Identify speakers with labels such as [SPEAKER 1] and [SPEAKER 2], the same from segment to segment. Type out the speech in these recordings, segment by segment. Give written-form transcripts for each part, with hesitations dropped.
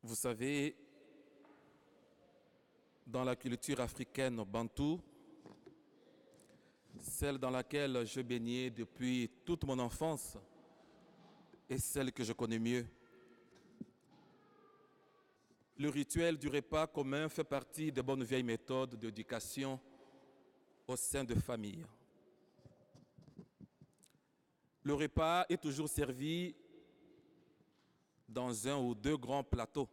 [SPEAKER 1] Vous savez, dans la culture africaine bantoue, celle dans laquelle je baignais depuis toute mon enfance et celle que je connais mieux, le rituel du repas commun fait partie des bonnes vieilles méthodes d'éducation au sein de familles. Le repas est toujours servi dans un ou deux grands plateaux.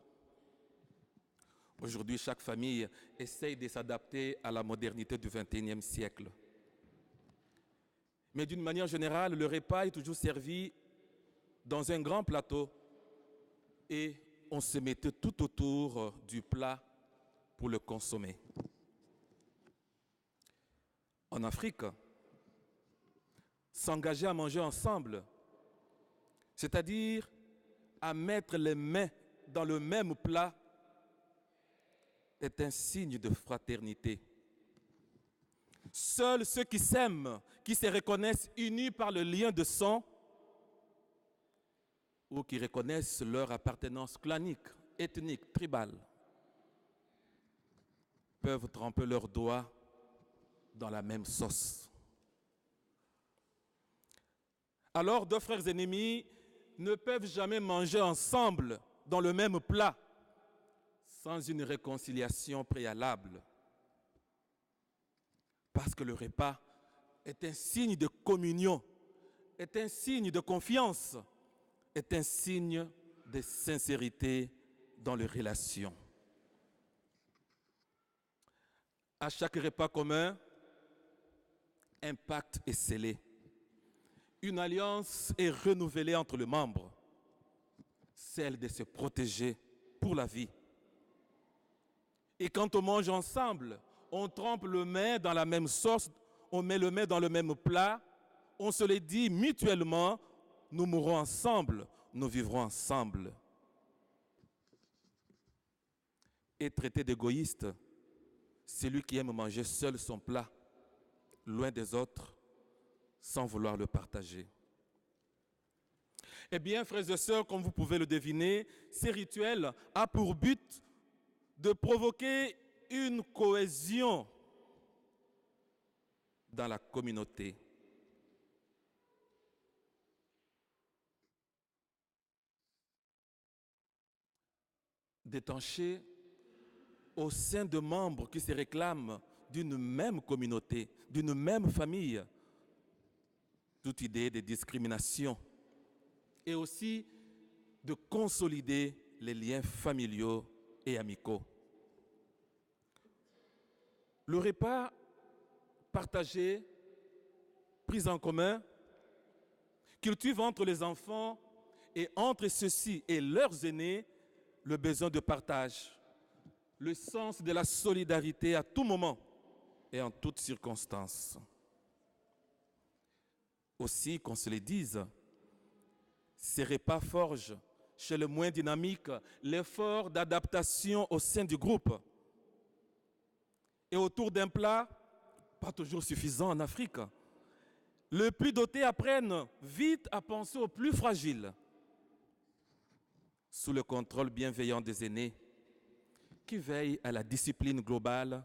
[SPEAKER 1] Aujourd'hui, chaque famille essaye de s'adapter à la modernité du XXIe siècle. Mais d'une manière générale, le repas est toujours servi dans un grand plateau et on se mettait tout autour du plat pour le consommer. En Afrique, s'engager à manger ensemble, c'est-à-dire à mettre les mains dans le même plat, est un signe de fraternité. Seuls ceux qui s'aiment, qui se reconnaissent unis par le lien de sang ou qui reconnaissent leur appartenance clanique, ethnique, tribale, peuvent tremper leurs doigts dans la même sauce. Alors, deux frères ennemis ne peuvent jamais manger ensemble dans le même plat sans une réconciliation préalable. Parce que le repas est un signe de communion, est un signe de confiance, est un signe de sincérité dans les relations. À chaque repas commun, un pacte est scellé. Une alliance est renouvelée entre les membres, celle de se protéger pour la vie. Et quand on mange ensemble, on trempe le mets dans la même sauce, on met le mets dans le même plat, on se le dit mutuellement, nous mourrons ensemble, nous vivrons ensemble. Et traité d'égoïste, celui qui aime manger seul son plat, loin des autres, sans vouloir le partager. Eh bien, frères et sœurs, comme vous pouvez le deviner, ces rituels ont pour but de provoquer une cohésion dans la communauté. D'étancher au sein de membres qui se réclament d'une même communauté, d'une même famille, toute idée de discrimination et aussi de consolider les liens familiaux et amicaux. Le repas partagé, pris en commun, cultive entre les enfants et entre ceux-ci et leurs aînés le besoin de partage, le sens de la solidarité à tout moment et en toutes circonstances. Aussi, qu'on se le dise, ces repas forgent chez le moins dynamique l'effort d'adaptation au sein du groupe. Et autour d'un plat, pas toujours suffisant en Afrique, les plus dotés apprennent vite à penser aux plus fragiles, sous le contrôle bienveillant des aînés, qui veillent à la discipline globale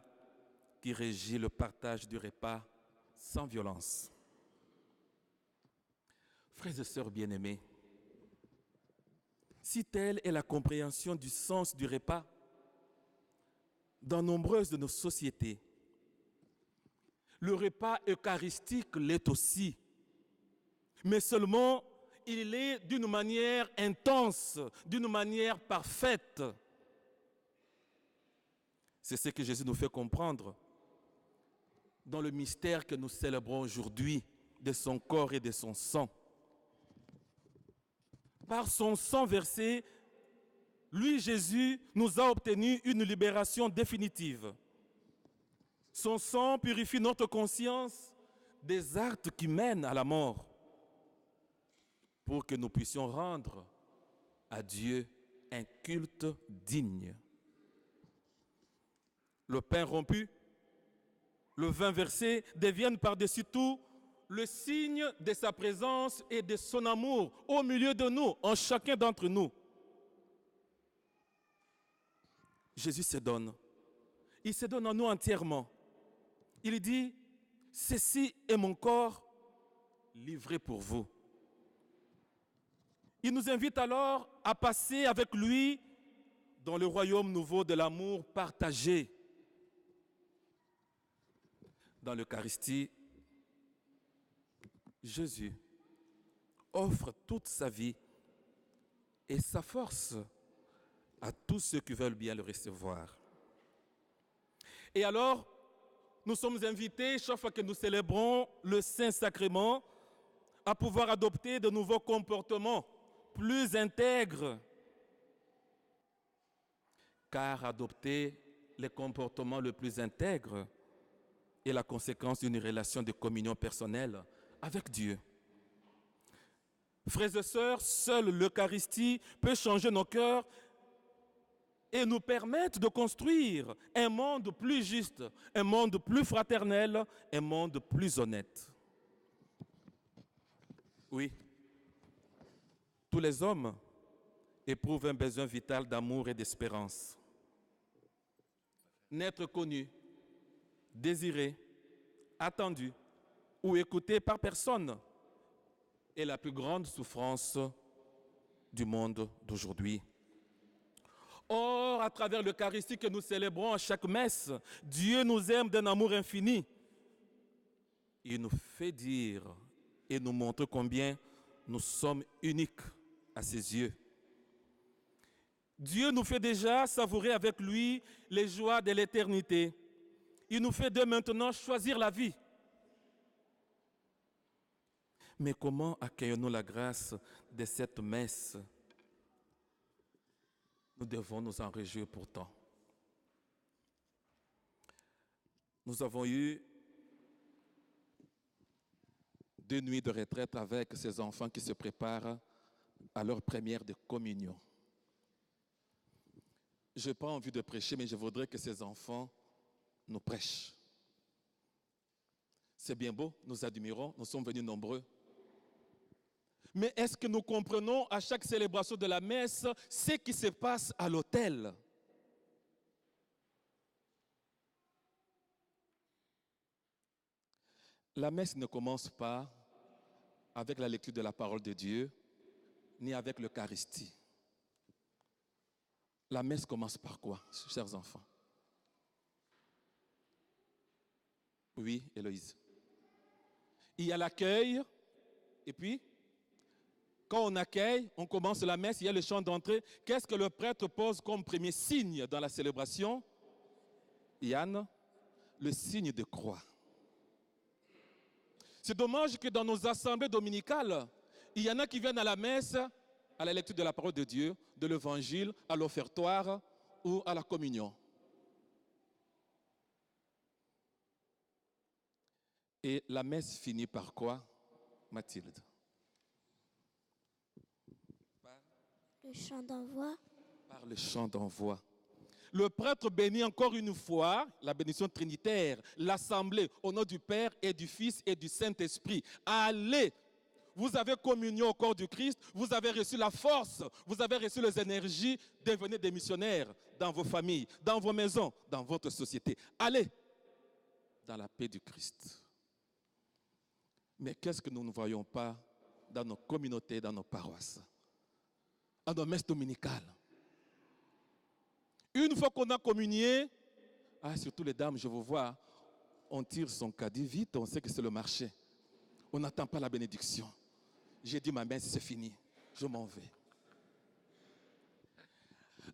[SPEAKER 1] qui régit le partage du repas sans violence. Frères et sœurs bien-aimés, si telle est la compréhension du sens du repas, dans nombreuses de nos sociétés, le repas eucharistique l'est aussi, mais seulement il est d'une manière intense, d'une manière parfaite. C'est ce que Jésus nous fait comprendre dans le mystère que nous célébrons aujourd'hui de son corps et de son sang. Par son sang versé, lui, Jésus, nous a obtenu une libération définitive. Son sang purifie notre conscience des actes qui mènent à la mort pour que nous puissions rendre à Dieu un culte digne. Le pain rompu, le vin versé deviennent par-dessus tout le signe de sa présence et de son amour au milieu de nous, en chacun d'entre nous. Jésus se donne. Il se donne en nous entièrement. Il dit, ceci est mon corps livré pour vous. Il nous invite alors à passer avec lui dans le royaume nouveau de l'amour partagé. Dans l'Eucharistie, Jésus offre toute sa vie et sa force à tous ceux qui veulent bien le recevoir. Et alors, nous sommes invités, chaque fois que nous célébrons le Saint-Sacrement, à pouvoir adopter de nouveaux comportements plus intègres. Car adopter les comportements les plus intègres est la conséquence d'une relation de communion personnelle avec Dieu. Frères et sœurs, seule l'Eucharistie peut changer nos cœurs et nous permettre de construire un monde plus juste, un monde plus fraternel, un monde plus honnête. Oui, tous les hommes éprouvent un besoin vital d'amour et d'espérance. N'être connu, désiré, attendu ou écouté par personne est la plus grande souffrance du monde d'aujourd'hui. Or, à travers l'Eucharistie que nous célébrons à chaque messe, Dieu nous aime d'un amour infini. Il nous fait dire et nous montre combien nous sommes uniques à ses yeux. Dieu nous fait déjà savourer avec lui les joies de l'éternité. Il nous fait dès maintenant choisir la vie. Mais comment accueillons-nous la grâce de cette messe? Nous devons nous en réjouir pourtant. Nous avons eu 2 nuits de retraite avec ces enfants qui se préparent à leur première de communion. Je n'ai pas envie de prêcher, mais je voudrais que ces enfants nous prêchent. C'est bien beau, nous admirons, nous sommes venus nombreux. Mais est-ce que nous comprenons à chaque célébration de la messe ce qui se passe à l'autel? La messe ne commence pas avec la lecture de la parole de Dieu, ni avec l'Eucharistie. La messe commence par quoi, chers enfants? Oui, Héloïse. Il y a l'accueil, et puis, quand on accueille, on commence la messe, il y a le chant d'entrée. Qu'est-ce que le prêtre pose comme premier signe dans la célébration? Yann, le signe de croix. C'est dommage que dans nos assemblées dominicales, il y en a qui viennent à la messe, à la lecture de la parole de Dieu, de l'évangile, à l'offertoire ou à la communion. Et la messe finit par quoi, Mathilde?
[SPEAKER 2] Le chant d'envoi.
[SPEAKER 1] Par le chant d'envoi. Le prêtre bénit encore une fois, la bénédiction trinitaire, l'assemblée au nom du Père et du Fils et du Saint-Esprit. Allez, vous avez communion au corps du Christ, vous avez reçu la force, vous avez reçu les énergies, devenez des missionnaires dans vos familles, dans vos maisons, dans votre société. Allez, dans la paix du Christ. Mais qu'est-ce que nous ne voyons pas dans nos communautés, dans nos paroisses, dans nos messes dominicales? Une fois qu'on a communié, surtout les dames, je vous vois, on tire son caddie vite, on sait que c'est le marché. On n'attend pas la bénédiction. J'ai dit ma messe, c'est fini, je m'en vais.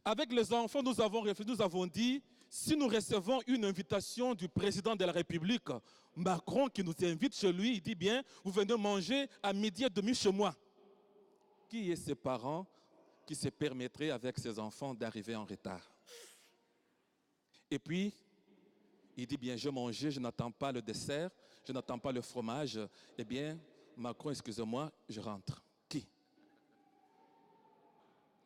[SPEAKER 1] Avec les enfants, nous avons réfléchi, nous avons dit, si nous recevons une invitation du président de la République, Macron, qui nous invite chez lui, il dit bien, vous venez manger à 12h30 chez moi. Qui est ces parents qui se permettraient avec ses enfants d'arriver en retard? Et puis, il dit bien, je mange, je n'attends pas le dessert, je n'attends pas le fromage. Eh bien, Macron, excusez-moi, je rentre. Qui?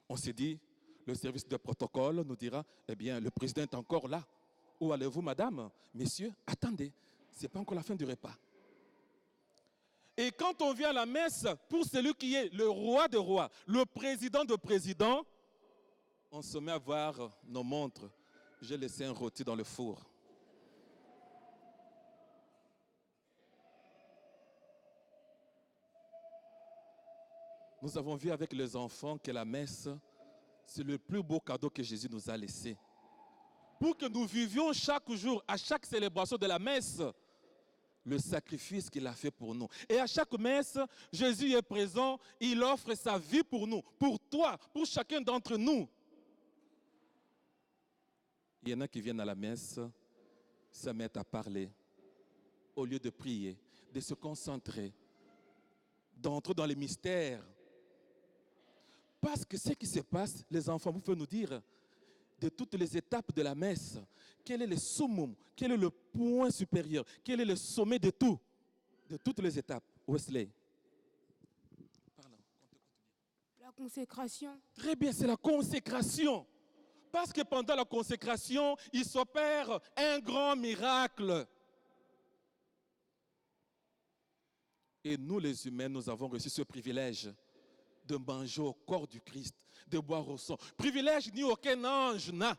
[SPEAKER 1] On s'est dit, le service de protocole nous dira, eh bien, le président est encore là. Où allez-vous, madame? Messieurs, attendez, ce n'est pas encore la fin du repas. Et quand on vient à la messe, pour celui qui est le roi des rois, le président de présidents, on se met à voir nos montres. J'ai laissé un rôti dans le four. Nous avons vu avec les enfants que la messe, c'est le plus beau cadeau que Jésus nous a laissé. Pour que nous vivions chaque jour, à chaque célébration de la messe, le sacrifice qu'il a fait pour nous. Et à chaque messe, Jésus est présent, il offre sa vie pour nous, pour toi, pour chacun d'entre nous. Il y en a qui viennent à la messe, se mettent à parler, au lieu de prier, de se concentrer, d'entrer dans les mystères. Parce que ce qui se passe, les enfants, vous pouvez nous dire, de toutes les étapes de la messe, quel est le summum, quel est le point supérieur, quel est le sommet de tout, de toutes les étapes. Wesley. Pardon.
[SPEAKER 3] La consécration.
[SPEAKER 1] Très bien, c'est la consécration. Parce que pendant la consécration, il s'opère un grand miracle. Et nous, les humains, nous avons reçu ce privilège de manger au corps du Christ, de boire au sang. Privilège ni aucun ange n'a.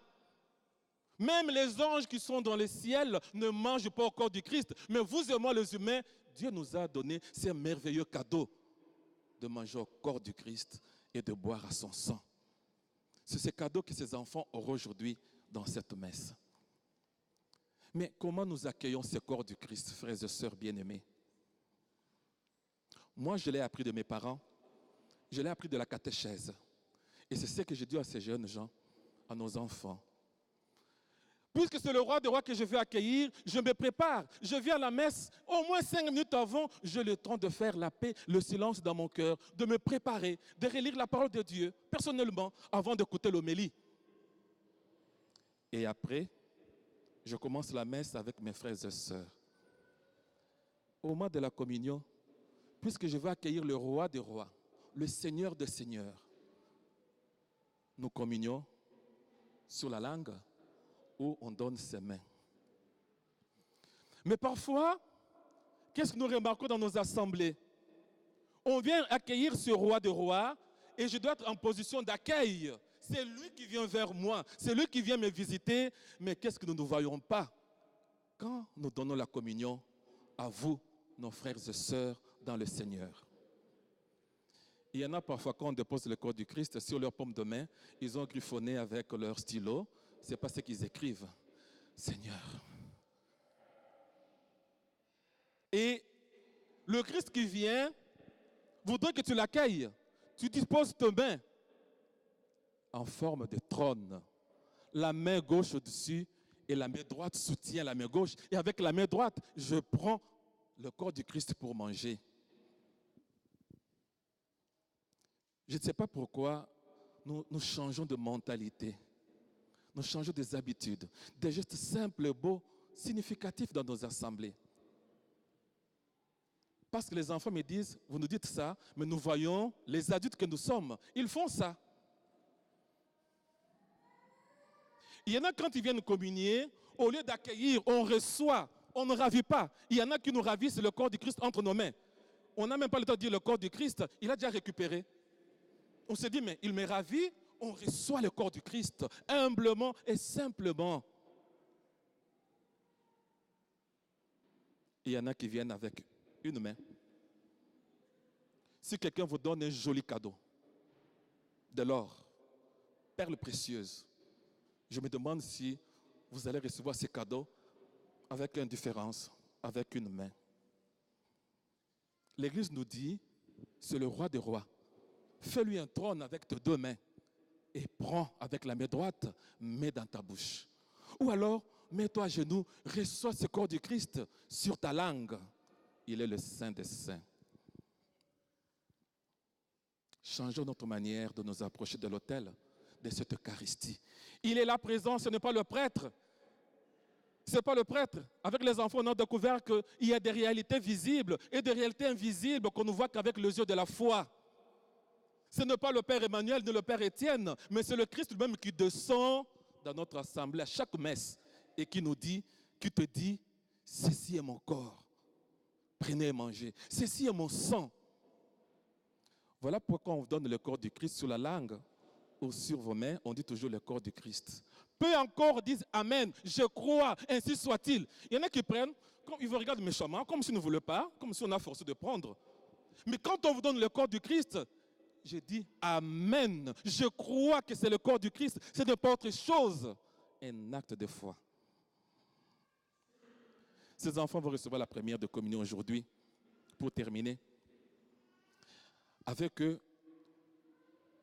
[SPEAKER 1] Même les anges qui sont dans le ciel ne mangent pas au corps du Christ. Mais vous et moi, les humains, Dieu nous a donné ce merveilleux cadeau de manger au corps du Christ et de boire à son sang. C'est ce cadeau que ces enfants auront aujourd'hui dans cette messe. Mais comment nous accueillons ce corps du Christ, frères et sœurs bien-aimés? Moi, je l'ai appris de mes parents. Je l'ai appris de la catéchèse. Et c'est ce que je dis à ces jeunes gens, à nos enfants. Puisque c'est le roi des rois que je vais accueillir, je me prépare. Je viens à la messe, au moins 5 minutes avant, j'ai le temps de faire la paix, le silence dans mon cœur, de me préparer, de relire la parole de Dieu, personnellement, avant d'écouter l'homélie. Et après, je commence la messe avec mes frères et sœurs. Au moment de la communion, puisque je vais accueillir le roi des rois, le Seigneur des seigneurs, nous communions sur la langue où on donne ses mains. Mais parfois, qu'est-ce que nous remarquons dans nos assemblées? On vient accueillir ce roi des rois et je dois être en position d'accueil. C'est lui qui vient vers moi, c'est lui qui vient me visiter. Mais qu'est-ce que nous ne voyons pas quand nous donnons la communion à vous, nos frères et sœurs dans le Seigneur? Il y en a parfois, quand on dépose le corps du Christ sur leur paume de main, ils ont griffonné avec leur stylo. Ce n'est pas ce qu'ils écrivent. Seigneur. Et le Christ qui vient voudrait que tu l'accueilles. Tu disposes tes mains en forme de trône. La main gauche au-dessus et la main droite soutient la main gauche. Et avec la main droite, je prends le corps du Christ pour manger. Je ne sais pas pourquoi nous changeons de mentalité. Nous changeons des habitudes, des gestes simples, beaux, significatifs dans nos assemblées. Parce que les enfants me disent, vous nous dites ça, mais nous voyons les adultes que nous sommes. Ils font ça. Il y en a quand ils viennent communier, au lieu d'accueillir, on reçoit, on ne ravit pas. Il y en a qui nous ravissent le corps du Christ entre nos mains. On n'a même pas le temps de dire le corps du Christ, il a déjà récupéré. On se dit, mais il me ravit, on reçoit le corps du Christ, humblement et simplement. Il y en a qui viennent avec une main. Si quelqu'un vous donne un joli cadeau, de l'or, perles précieuses, je me demande si vous allez recevoir ces cadeaux avec indifférence, avec une main. L'Église nous dit, c'est le roi des rois. Fais-lui un trône avec tes 2 mains et prends avec la main droite, mets dans ta bouche. Ou alors, mets-toi à genoux, reçois ce corps du Christ sur ta langue. Il est le Saint des Saints. Changeons notre manière de nous approcher de l'autel, de cette Eucharistie. Il est là présent, ce n'est pas le prêtre. Ce n'est pas le prêtre. Avec les enfants, on a découvert qu'il y a des réalités visibles et des réalités invisibles qu'on ne voit qu'avec les yeux de la foi. Ce n'est pas le Père Emmanuel ni le Père Étienne, mais c'est le Christ lui-même qui descend dans notre assemblée à chaque messe et qui nous dit, qui te dit, ceci est mon corps, prenez et mangez. Ceci est mon sang. Voilà pourquoi on donne le corps du Christ sur la langue ou sur vos mains, on dit toujours le corps du Christ. Peu encore disent Amen, je crois, ainsi soit-il. Il y en a qui prennent, ils vous regardent méchamment, comme s'ils ne voulaient pas, comme si on a forcé de prendre. Mais quand on vous donne le corps du Christ, je dis Amen, je crois que c'est le corps du Christ, ce n'est pas autre chose. Un acte de foi. Ces enfants vont recevoir la première de communion aujourd'hui. Pour terminer, avec eux,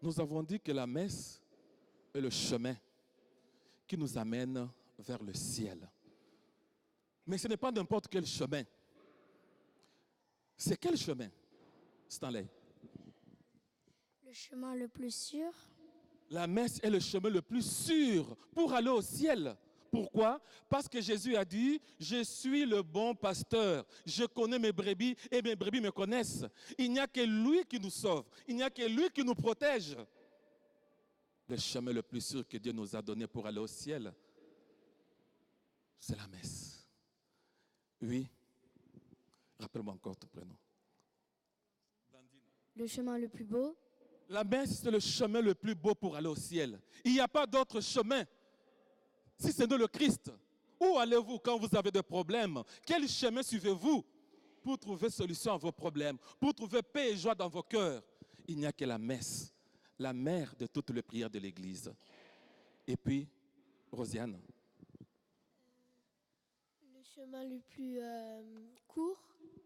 [SPEAKER 1] nous avons dit que la messe est le chemin qui nous amène vers le ciel. Mais ce n'est pas n'importe quel chemin. C'est quel chemin, Stanley?
[SPEAKER 2] Le chemin le plus sûr.
[SPEAKER 1] La messe est le chemin le plus sûr pour aller au ciel. Pourquoi? Parce que Jésus a dit, je suis le bon pasteur, je connais mes brebis et mes brebis me connaissent. Il n'y a que lui qui nous sauve, il n'y a que lui qui nous protège. Le chemin le plus sûr que Dieu nous a donné pour aller au ciel, c'est la messe. Oui, rappelle-moi encore ton prénom.
[SPEAKER 2] Le chemin le plus beau.
[SPEAKER 1] La messe, c'est le chemin le plus beau pour aller au ciel. Il n'y a pas d'autre chemin. Si ce n'est le Christ, où allez-vous quand vous avez des problèmes? Quel chemin suivez-vous pour trouver solution à vos problèmes, pour trouver paix et joie dans vos cœurs? Il n'y a que la messe, la mère de toutes les prières de l'Église. Et puis, Rosiane.
[SPEAKER 2] Le chemin le plus court.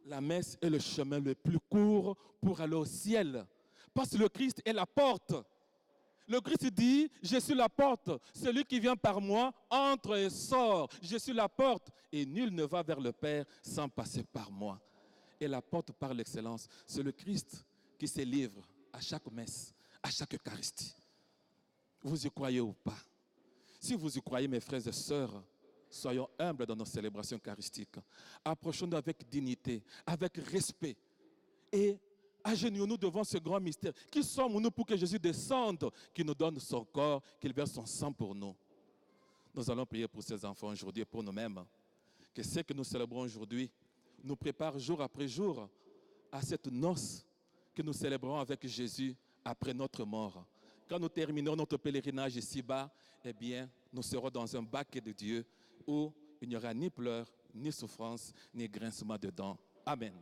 [SPEAKER 1] La messe est le chemin le plus court pour aller au ciel. Parce que le Christ est la porte. Le Christ dit, je suis la porte. Celui qui vient par moi entre et sort. Je suis la porte. Et nul ne va vers le Père sans passer par moi. Et la porte par l'excellence, c'est le Christ qui se livre à chaque messe, à chaque Eucharistie. Vous y croyez ou pas? Si vous y croyez, mes frères et sœurs, soyons humbles dans nos célébrations eucharistiques. Approchons-nous avec dignité, avec respect. Et agenouillons-nous devant ce grand mystère. Qui sommes-nous pour que Jésus descende, qu'il nous donne son corps, qu'il verse son sang pour nous? Nous allons prier pour ces enfants aujourd'hui et pour nous-mêmes. Que ce que nous célébrons aujourd'hui nous prépare jour après jour à cette noce que nous célébrons avec Jésus après notre mort. Quand nous terminerons notre pèlerinage ici-bas, eh bien, nous serons dans un bac de Dieu où il n'y aura ni pleurs, ni souffrance, ni grincement de dents. Amen.